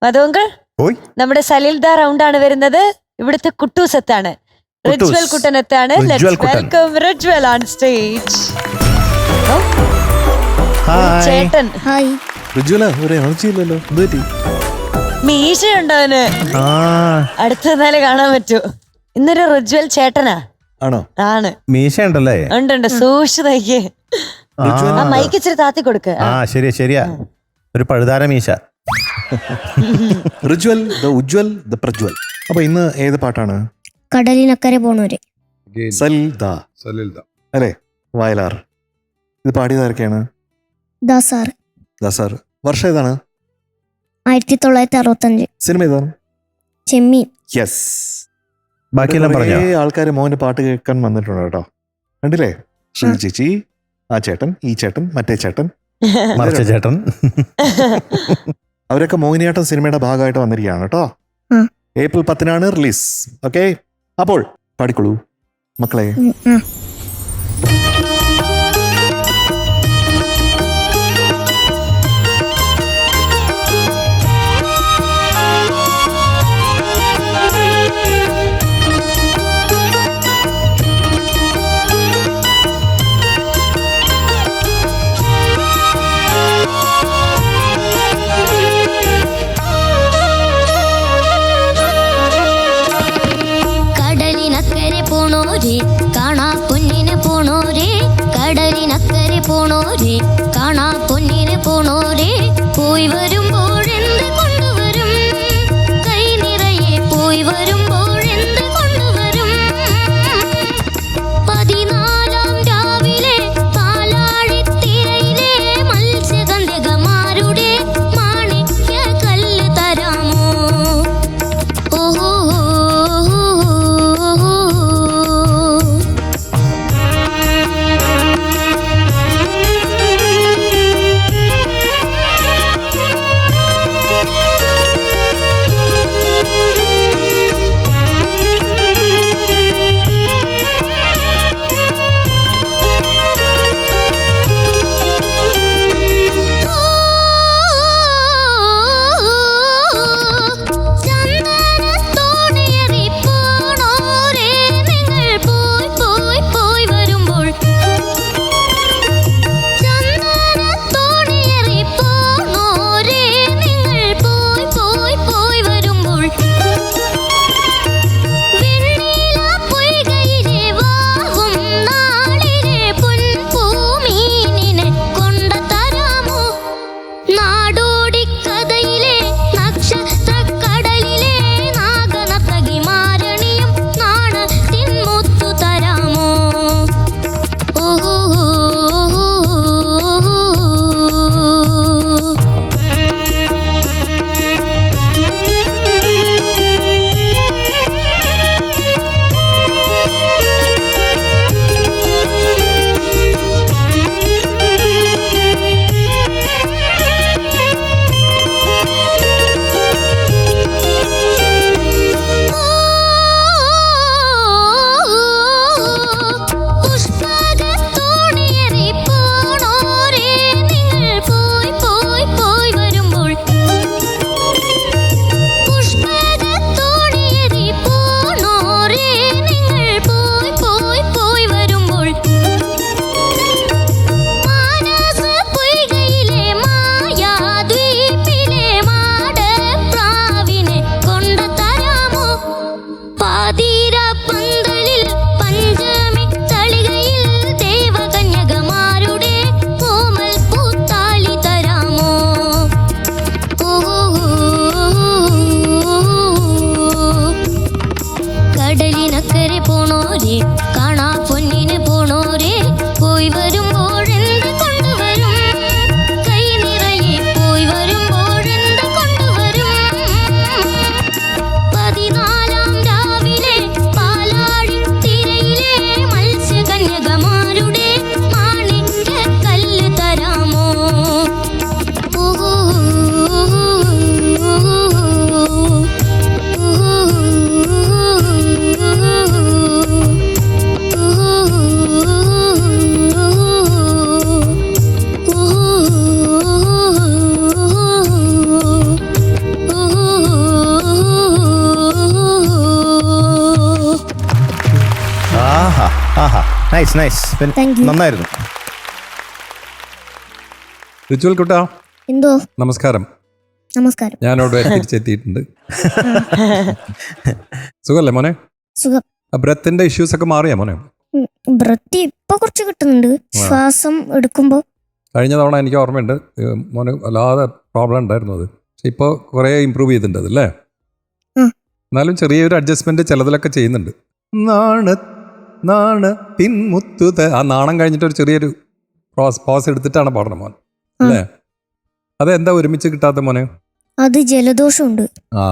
മധുവങ്കൾ, ഓയ് നമ്മുടെ സലിൽദ റൗണ്ട് ആണ് വരുന്നത്. ഇവിടുത്തെ കുട്ടൂസത്താണ്, റിജ്വൽ കുട്ടനെത്താണ്. Let's welcome Rijwal on stage. ചേട്ടൻ റിജ്വല ഒരു എനർജി ഇല്ലല്ലോ, എന്ത് പറ്റി? മീശയുണ്ടോ അവന്? അടുത്തന്നാലേ കാണാൻ പറ്റൂ. ഇന്നൊരു റിജ്വൽ ചേട്ടനാ. ആണോ? ആണ്, മീശ ഉണ്ടല്ലേ? ഉണ്ട്. സൂക്ഷിച്ച് നോക്കിയേ. ആ മൈക്ക് ഇച്ചിരി താത്തി കൊടുക്ക്. ശരിയാ, ഒരു പഴുതാര മീശ. Rijwal the Ujjwal the Prajwal. അപ്പൊ ഇന്ന് ഏത് പാട്ടാണ്? കടലിനക്കരെ പോണോര്. സലിൽദ അല്ലേ, വയലാർ. ഇത് പാടിയത് ആരൊക്കെയാണ്? ദാസാർ. വർഷം ഏതാണ്? 1965. സിനിമ ഏതാണ്? ചെമ്മീൻ. യെസ്. ബാക്കിയെല്ലാം പറഞ്ഞോ? ആൾക്കാര് മോന്റെ പാട്ട് കേൾക്കാൻ വന്നിട്ടുണ്ട് കേട്ടോ. കണ്ടില്ലേ? ശ്രീ ചേച്ചി, ആ ചേട്ടൻ, ഈ ചേട്ടൻ, മറ്റേ ചേട്ടൻ, മറിച്ച ചേട്ടൻ, അവരൊക്കെ മോഹിനിയാട്ടം സിനിമയുടെ ഭാഗമായിട്ട് വന്നിരിക്കുകയാണ് കേട്ടോ. April 10 release. ഓക്കെ, അപ്പോൾ പാടിക്കൊള്ളൂ മക്കളെ. കാണാ പൊന്നിന് പോണോരേ, കടലിനക്കരെ പോണോരേ, കാണാ പൊന്നിന് പോണോരേ, പോയി വരുമ്പോഴെന്ത് കൊണ്ടുവരും, കൈ നിറയെ പോയി വരുമ്പോഴെന്ത് കൊണ്ടുവരും. 14 രാവിലെ പാലാഴിത്തിരയിലെ മത്സ്യഗന്ധികമാരുടെ മാണിക്യ കല്ല് തരാമോ? ഓഹോ നൈസ് നൈസ് Thank you. നന്നായിരുന്നു. റിച്വൽ കുട്ടാ എന്തോ നമസ്കാരം. നമസ്കാരം. ഞാനവിടെ തിരിച്ചെത്തിയിട്ടുണ്ട്. സുഖല്ലേ മോനെ? സുഖം. ബ്രത്തിന്റെ ഇഷ്യൂസ് ഒക്കെ മാറിയാ മോനെ? ബ്രത്തി ഇപ്പൊ കുറച്ച് കിട്ടുന്നുണ്ട്. ശ്വാസം എടുക്കുമ്പോ കഴിഞ്ഞ തവണ എനിക്ക് ഓർമ്മയുണ്ട് മോന് വല്ലാതെ പ്രോബ്ലം ഉണ്ടായിരുന്നു അത്. പക്ഷെ ഇപ്പോൾ കുറേ ഇമ്പ്രൂവ് ചെയ്തിട്ടുണ്ട് അതല്ലേ? എന്നാലും ചെറിയൊരു അഡ്ജസ്റ്റ്മെന്റ് ചിലതിലൊക്കെ ചെയ്യുന്നുണ്ട്. പിൻമുത്തുത ആ നാണം കഴിഞ്ഞിട്ട് ഒരു ചെറിയൊരു പോസ് എടുത്തിട്ടാണ് പാടണം മോൻ അല്ലേ? അതെന്താ ഒരുമിച്ച് കിട്ടാത്ത മോനെ? അത് ജലദോഷമുണ്ട്.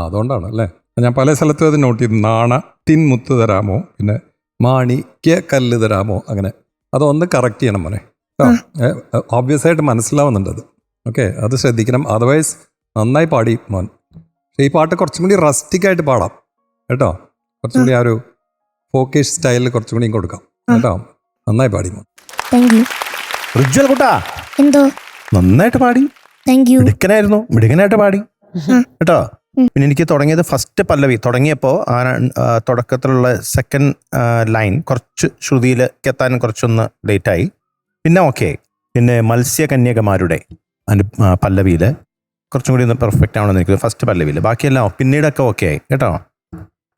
അതുകൊണ്ടാണ് അല്ലേ? ഞാൻ പല സ്ഥലത്തും അത് നോട്ട് ചെയ്തു. തിൻ മുത്ത് തരാമോ, പിന്നെ മാണിക്യ കല്ല് തരാമോ, അങ്ങനെ അതൊന്ന് കറക്റ്റ് ചെയ്യണം മോനെ. ഓബ്വിയസ് ആയിട്ട് മനസ്സിലാവുന്നുണ്ട് അത്. ഓക്കെ, അത് ശ്രദ്ധിക്കണം. അതർവൈസ് നന്നായി പാടി മോൻ. പക്ഷേ ഈ പാട്ട് കുറച്ചും കൂടി റസ്റ്റിക്കായിട്ട് പാടാം കേട്ടോ. കുറച്ചും കൂടി ആ ഒരു ഫോക്കേഷ് സ്റ്റൈലിൽ കുറച്ചും കൂടി കൊടുക്കാം കേട്ടോ. നന്നായി പാടി മോൻ. Thank you. റിജ്വൽ കുട്ടാ എന്തോ നന്നായിട്ട് പാടി. Thank you. മിടുക്കനായിട്ട് പാടി കേട്ടോ. പിന്നെ എനിക്ക് തുടങ്ങിയത് ഫസ്റ്റ് പല്ലവി തുടങ്ങിയപ്പോൾ തുടക്കത്തിലുള്ള സെക്കൻഡ് ലൈൻ കുറച്ച് ശ്രുതിയിലേക്ക് എത്താൻ കുറച്ചൊന്ന് ലേറ്റായി. പിന്നെ ഓക്കെ. പിന്നെ മത്സ്യകന്യകമാരുടെ പല്ലവിയിൽ കുറച്ചും കൂടി ഒന്ന് പെർഫെക്റ്റ് ആവണമെന്ന് എനിക്ക് ഫസ്റ്റ് പല്ലവിയിൽ. ബാക്കിയെല്ലാം പിന്നീടൊക്കെ ഓക്കെ ആയി കേട്ടോ.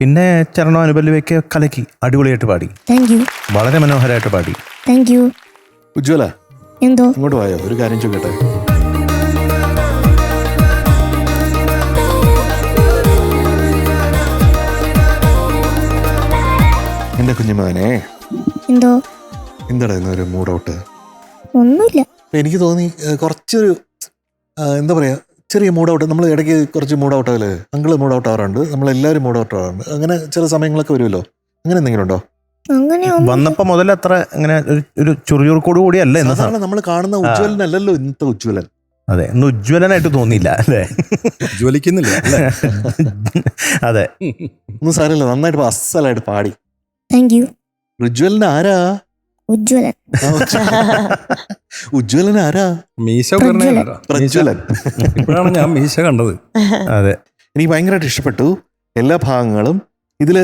പിന്നെ ചരണോ അനുപല്ലവിയൊക്കെ കലക്കി അടിപൊളിയായിട്ട് പാടി. Thank you. വളരെ മനോഹരമായിട്ട് പാടി. Thank you. ഉജ്ജ്വല എന്തോ ഇങ്ങോട്ട് പോയോ? ഒരു കാര്യം ചോദിക്കട്ടെ. എന്റെ കുഞ്ഞുമകനെ എന്തോ എന്താടാ ഇന്നൊരു മൂഡ് ഔട്ട്? ഒന്നുമില്ല. എനിക്ക് തോന്നി കുറച്ചൊരു എന്താ പറയാ ചെറിയ മൂഡ് ഔട്ട്. നമ്മൾ ഇടയ്ക്ക് കുറച്ച് മൂഡ് ഔട്ട് ആവില്ലേ? അങ്കിള് മൂഡ് ഔട്ട് ആവാറുണ്ട്, നമ്മളെല്ലാവരും മൂഡ് ഔട്ട് ആവാറുണ്ട്. അങ്ങനെ ചില സമയങ്ങളൊക്കെ വരുമല്ലോ. അങ്ങനെ എന്തെങ്കിലും ഉണ്ടോ? അങ്ങനെ വന്നപ്പോ മുതൽ അത്ര അങ്ങനെ ഒരു ചുറിയുറുക്കോട് കൂടിയല്ല ഇന്ന് സാധാരണ നമ്മൾ കാണുന്ന ഉജ്ജ്വലനല്ലല്ലോ ഇന്നത്തെ ഉജ്ജ്വലൻ. അതെ, ഇന്ന് ഉജ്ജ്വലനായിട്ട് തോന്നിയില്ല അല്ലേ? ജ്വലിക്കുന്നില്ല അല്ലേ? അതെ, ഒന്നും സാരമില്ല, നന്നായിട്ട് അസ്സലായിട്ട് പാടി. Thank you. ഉജ്ജ്വലൻ ആരാ? ഉജ്ജ്വലൻ. ഉജ്ജ്വലൻ ആരാ? മീശ പ്രജ്വലൻ. ഇപ്പോഴാണ് ഞാൻ മീശ കണ്ടത്. അതെ. എനിക്ക് ഭയങ്കരമായിട്ട് ഇഷ്ടപ്പെട്ടു എല്ലാ ഭാഗങ്ങളും. ഇതില്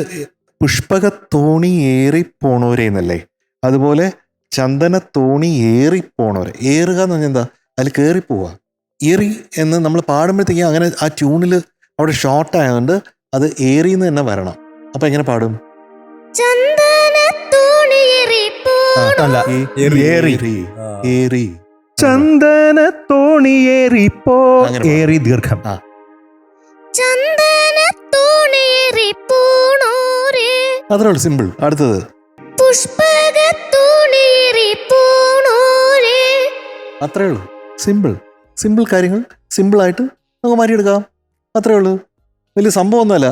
പുഷ്പക തോണി ഏറിപ്പോണോരെ എന്നല്ലേ, അതുപോലെ ചന്ദന തോണി ഏറിപ്പോണോരെ. ഏറുക എന്ന് പറഞ്ഞാൽ എന്താ? അതിൽ കയറിപ്പോവുക. ഏറി എന്ന് നമ്മൾ പാടുമ്പോഴത്തേക്കും അങ്ങനെ ആ ട്യൂണിൽ അവിടെ ഷോർട്ട് ആയതുകൊണ്ട് അത് ഏറിന്ന് തന്നെ വരണം. അപ്പൊ എങ്ങനെ പാടും? അല്ല, ഏറി ചന്ദന തോണിയേറിപ്പോ ഏറി ദീർഘം. അത്രേ ഉള്ളൂ, സിമ്പിൾ. അടുത്തത് അത്രേ ഉള്ളൂ, സിമ്പിൾ. സിമ്പിൾ കാര്യങ്ങൾ സിമ്പിളായിട്ട് നമുക്ക് മാറ്റിയെടുക്കാം. അത്രേ ഉള്ളൂ, വലിയ സംഭവമൊന്നുമല്ല.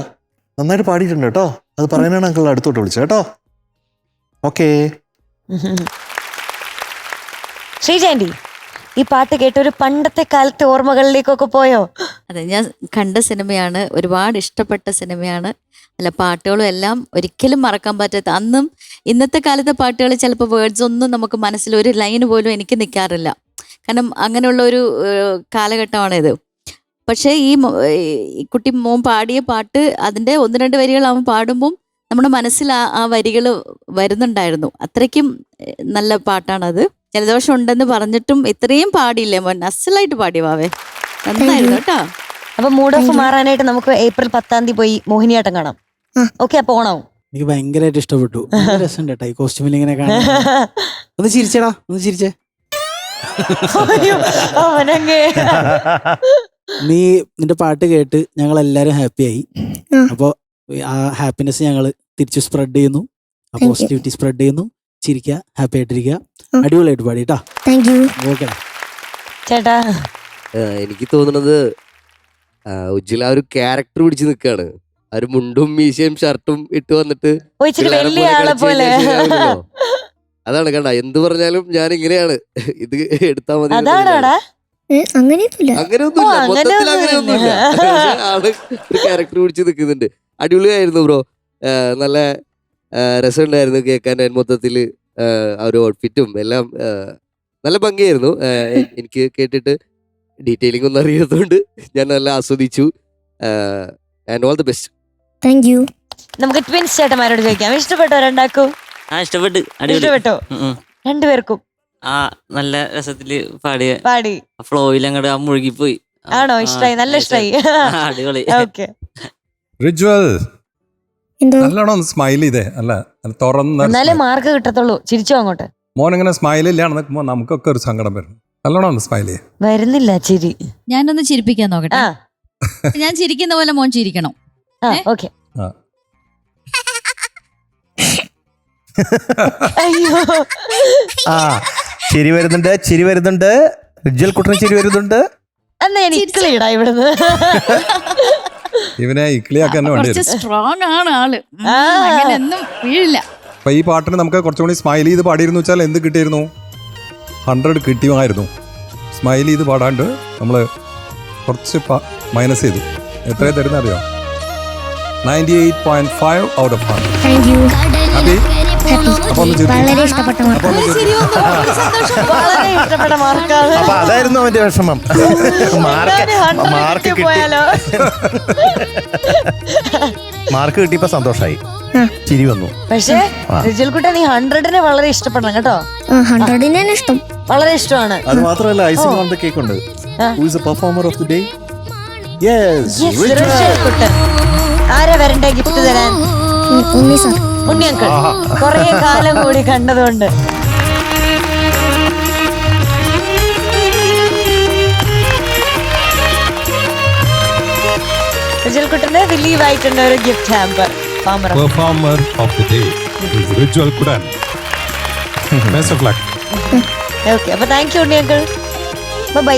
നന്നായിട്ട് പാടിയിട്ടുണ്ട് കേട്ടോ. അത് പറയാനാണ് അങ്കിൾ അടുത്തോട്ട് വിളിച്ചത് കേട്ടോ. ഓക്കേ. ശ്രീജാൻഡി, ഈ പാട്ട് കേട്ട് ഒരു പണ്ടത്തെ കാലത്തെ ഓർമ്മകളിലേക്കൊക്കെ പോയോ? അതെ, ഞാൻ കണ്ട സിനിമയാണ്, ഒരുപാട് ഇഷ്ടപ്പെട്ട സിനിമയാണ്. അല്ല, പാട്ടുകളും എല്ലാം ഒരിക്കലും മറക്കാൻ പറ്റാത്ത. അന്നും ഇന്നത്തെ കാലത്തെ പാട്ടുകൾ ചിലപ്പോൾ വേർഡ്സ് ഒന്നും നമുക്ക് മനസ്സിൽ ഒരു ലൈന് പോലും എനിക്ക് നിൽക്കാറില്ല. കാരണം അങ്ങനെയുള്ള ഒരു കാലഘട്ടമാണിത്. പക്ഷേ ഈ കുട്ടി മോൻ പാടിയ പാട്ട്, അതിൻ്റെ 1-2 വരികൾ അവൻ പാടുമ്പം നമ്മുടെ മനസ്സിൽ ആ വരികൾ വരുന്നുണ്ടായിരുന്നു. അത്രയ്ക്കും നല്ല പാട്ടാണത്. ജലദോഷം ഉണ്ടെന്ന് പറഞ്ഞിട്ടും ഇത്രയും പാടിയില്ലേ മോൻ? അസലായിട്ട് പാടി വാവേ, നന്നായിരുന്നു കേട്ടോ. അപ്പൊ മൂഡ് ഓഫ് മാറാനായിട്ട് നമുക്ക് ഏപ്രിൽ 10 പോയി മോഹിനിയാട്ടം കാണാം. ഓക്കെ, അപ്പൊ ഓണാവും. എനിക്ക് ഭയങ്കരമായിട്ട് ഇഷ്ടപ്പെട്ടു. രസമുണ്ട് കേട്ടോ ഈ കോസ്റ്റ്യൂമിൽ ഇങ്ങനെ കാണാൻ. ഒന്ന് ചിരിച്ചേടാ, ഒന്ന് ചിരിച്ചേ. നീ നിന്റെ പാട്ട് കേട്ട് ഞങ്ങൾ എല്ലാരും ഹാപ്പിയായി. അപ്പൊ ആ ഹാപ്പിനെസ് ഞങ്ങൾ തിരിച്ചു സ്പ്രെഡ് ചെയ്യുന്നു, ആ പോസിറ്റിവിറ്റി സ്പ്രെഡ് ചെയ്യുന്നു. ചിരിക്കുക, ഹാപ്പി ആയിട്ടിരിക്കുക. അടിപൊളിയായിട്ട് പാടിട്ടാ. ഓക്കെ ചേട്ടാ, എനിക്ക് തോന്നുന്നത് ഉജ്ജ്വല ഒരു ക്യാരക്ടർ പിടിച്ച് നിൽക്കാണ്. ആ ഒരു മുണ്ടും മീശയും ഷർട്ടും ഇട്ട് വന്നിട്ട് വലിയ ആളെ പോലെ. അതാണ് കണ്ട, എന്ത് പറഞ്ഞാലും ഞാൻ ഇങ്ങനെയാണ്, ഇത് എടുത്താൽ മതി. അങ്ങനെയൊന്നുമില്ല, മൊത്തത്തിൽ അങ്ങനെയൊന്നുമില്ല. ആള് ഒരു ക്യാരക്ടർ പിടിച്ച് നിൽക്കുന്നുണ്ട്. അടിപൊളിയായിരുന്നു ബ്രോ, നല്ല രസമുണ്ടായിരുന്നു കേൾക്കാൻ. മൊത്തത്തിൽ ആ ഒരു ഔട്ട്ഫിറ്റും എല്ലാം നല്ല ഭംഗിയായിരുന്നു. എനിക്ക് കേട്ടിട്ട് ഡീറ്റെയിലിംഗ് ഒന്നും അറിയാത്തതുകൊണ്ട് ഞാൻ നല്ല ആസ്വദിച്ചു. And all the best. നമുക്ക് ട്വിൻസ് ചേട്ടന്മാരോട് ചോദിക്കാം, ഇഷ്ടപ്പെട്ടോ രണ്ടാക്കും? ആ ഇഷ്ടപ്പെട്ടു, അടിപൊളി. ഇഷ്ടപ്പെട്ടോ രണ്ടുപേർക്കും? ആ നല്ല രസത്തില് പാടിയ പാടി ഫ്ലോയിൽ അങ്ങോട്ട് ആ മുഴുകിപ്പോയി. ആണോ? ഇഷ്ടായി, നല്ല ഇഷ്ടായി. അടിപൊളി. ഓക്കെ. റിജ്വൽ എന്തോ നല്ലോണം ഒന്ന് സ്മൈൽ ചെയ്തേ. അല്ല തുറന്ന എന്നാലേ മാർക്ക് കിട്ടത്തുള്ളൂ. ചിരിച്ചോ അങ്ങോട്ട്. മോൻ ഇങ്ങനെ സ്മൈൽ ഇല്ലാന്ന് നിൽക്കുമ്പോൾ നമുക്കൊക്കെ ഒരു സങ്കടം വരും. നല്ലോണം ഒന്ന് സ്മൈൽ ചെയ്യേ. വരുന്നില്ല ചിരി. ഞാനൊന്ന് ചിരിപ്പിക്കാൻ നോക്കട്ടെ. ആ ഞാൻ ചിരിക്കുന്ന പോലെ മോൻ ചിരിക്കണം. ഓക്കെ. ആ. അയ്യോ ആ ചിരി വരുന്നുണ്ട്, ചിരി വരുന്നുണ്ട്. റിജ്വൽ കുട്ടന് ചിരി വരുന്നുണ്ട്. എന്നാ ഞാൻ ഇക്കിളിയിടാ ഇവിടുന്ന്. ഇവനെ ഇക്ലിയാക്കാൻ തന്നെ വേണ്ടി കുറച്ച് വരും. സ്ട്രോങ് ആണ് ആള്. ആ. അങ്ങനെ ഒന്നും വീഴില്ല. അപ്പൊ ഈ പാട്ടിന് നമുക്ക് കുറച്ചുകൂടി സ്മൈൽ ചെയ്ത് പാടിയിരുന്നു വെച്ചാൽ എന്ത് കിട്ടിയിരുന്നു? 100 കിട്ടിയുമായിരുന്നു. സ്മൈൽ ചെയ്ത് പാടാണ്ട് നമ്മൾ കുറച്ച് മൈനസ് ചെയ്തു. എത്ര തരുന്ന അറിയോ? 98.5 out of 100. Thank you. Happy? അപ്പൊ ഒന്ന് ചിരിക്ക്. വളരെ ഇഷ്ടപ്പെട്ട അപ്പൊ ഒന്ന് ചിരിക്ക്. വളരെ ഇഷ്ടപ്പെട്ട മാർക്കാണ്. അപ്പൊ അതായിരുന്നു അവന്റെ വിഷമം. മാർക്ക് കിട്ടി, പോയാലോ? മാർക്ക് കിട്ടിയപ്പോ സന്തോഷായി, ചിരി വന്നു. പക്ഷേ റിജൽ കുട്ട നീ 100-നെ വളരെ ഇഷ്ടപ്പെടണം കേട്ടോ. 100-നെ ഇഷ്ടം. വളരെ ഇഷ്ടമാണ്. അത് മാത്രമല്ല ഐസിംഗ് ഓൺ ദ കേക്ക് ഉണ്ട്. Who is the performer of the day? Yes, Rijal കുട്ടൻ. ആരാ വരണ്ടേ ഗിഫ്റ്റ് തരാൻ? ഉണ്ണി സാർ. ഉണ്ണിയങ്കിൾ. കൊറേ കാലം കൂടി കണ്ടതുകൊണ്ട്. റിജൽ കുട്ടന് റിലീവ് ആയിട്ടുണ്ട് ഒരു gift hamper. Performer of the day is Rijwal Kudan. Best of luck. Okay, അപ്പൊ താങ്ക് യു ഉണ്ണിയങ്കിൾ. ബൈ.